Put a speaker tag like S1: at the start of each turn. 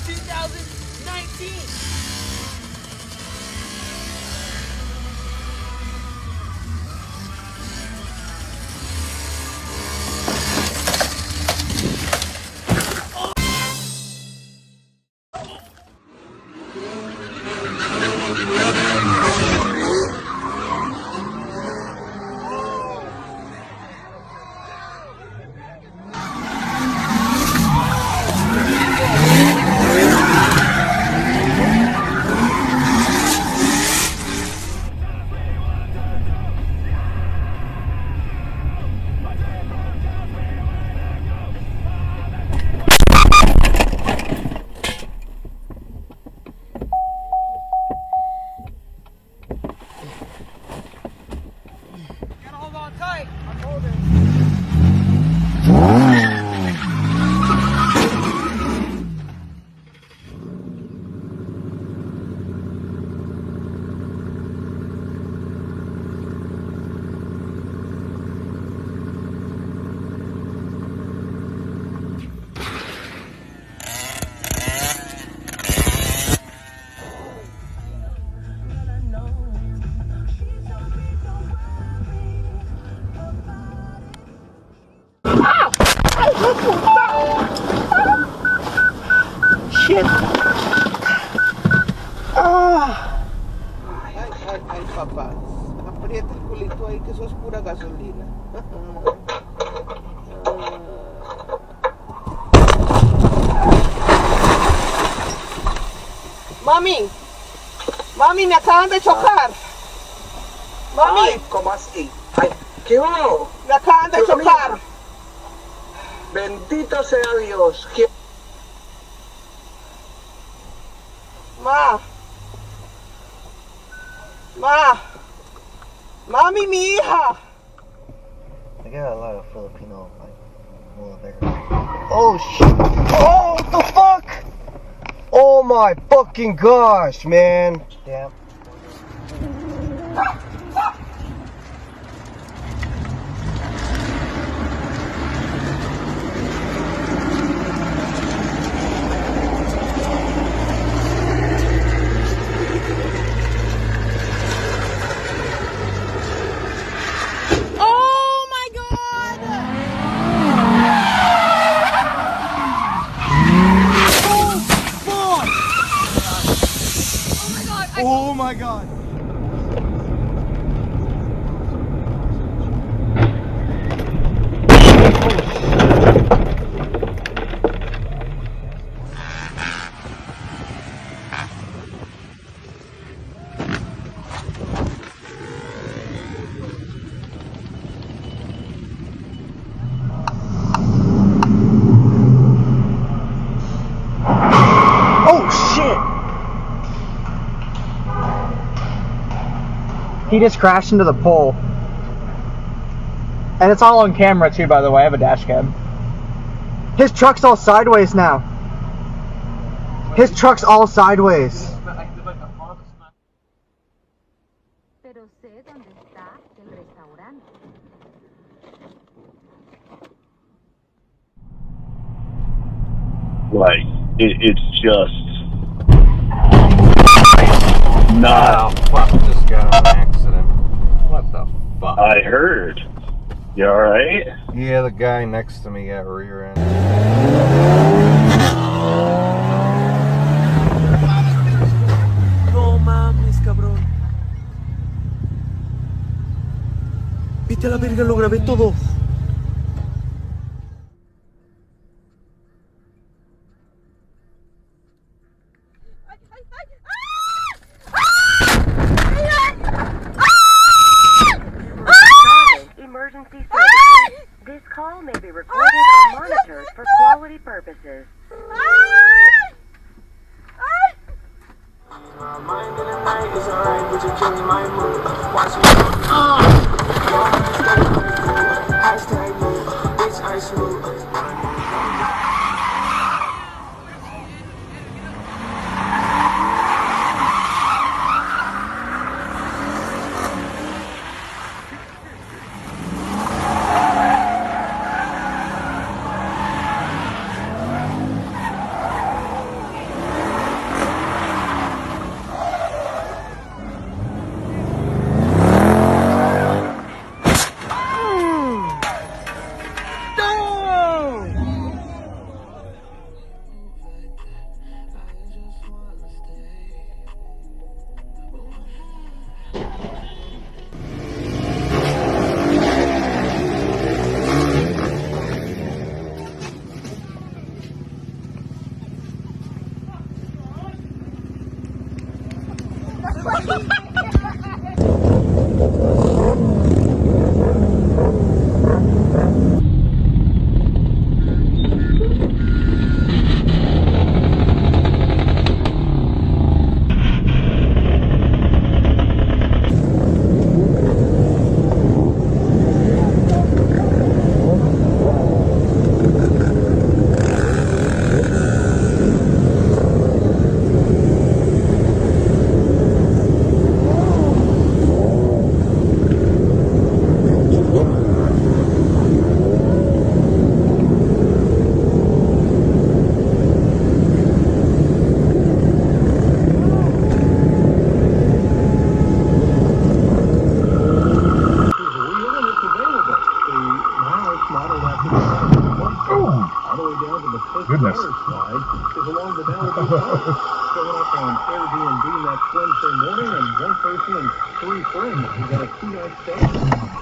S1: 2019. Shit. Ay, papá. Aprieta el culito ahí, que eso es pura gasolina. Mami, mami, me acaban de chocar. Mami.
S2: Ay, ¿cómo así? Ay, ¿qué hubo?
S1: Me acaban de chocar.
S2: Mío. Bendito sea Dios. ¿Qué?
S1: Mami, mi hija.
S3: I got a lot of Filipino, like, well, there. Oh, shit. Oh, what the fuck? Oh, my fucking gosh, man. Damn.
S1: Oh my god!
S4: He just crashed into the pole. And it's all on camera too, by the way. I have a dash cam. His truck's all sideways now. His truck's all sideways.
S5: Like, it's just not.
S6: Oh, fuck, just got an accident. What the fuck?
S5: I heard. You alright?
S6: Yeah, the guy next to me got rear-ended.
S1: No mames, cabrón. Vete a la verga, lo grabé todo.
S7: Emergency services. This call may be recorded or monitored for quality purposes.
S5: Goodness.
S8: Is along the Malibu coast. Showing up on Airbnb next Wednesday morning, and one person and three friends. We got a 2-night stay.